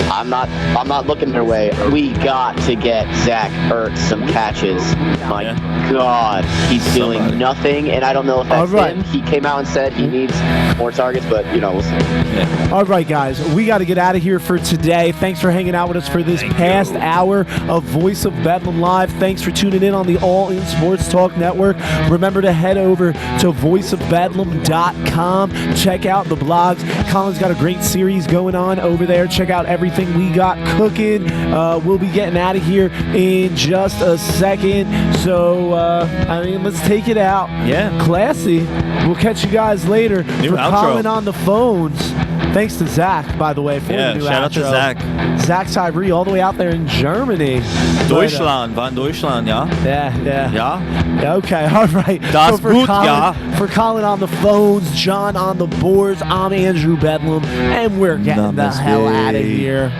I'm not looking their way. We got to get Zach Ertz some catches. My God, he's doing nothing, and I don't know if that's him. He came out and said he needs more targets, but we'll see. Yeah. All right, guys, we got to get out of here for today. Thanks for hanging out with us for this past hour of Voice of Bedlam Live. Thanks for tuning in on the All In Sports Talk Network. Remember to head over to voiceofbedlam.com. Check out the blogs. Colin's got a great series going on over there. Check out everything we got cooking. We'll be getting out of here in just a second. So, let's take it out. Yeah. Classy. We'll catch you guys later. New for outro. calling on the phones. Thanks to Zach, by the way, for the new shout out to outro. Zach. Zach Tyree, all the way out there in Germany. Deutschland, van Deutschland, ja? Yeah. Ja? Okay, all right. Das for gut, Colin, ja. For Colin on the phones, John on the boards, I'm Andrew Bedlam, and we're getting the hell out of here.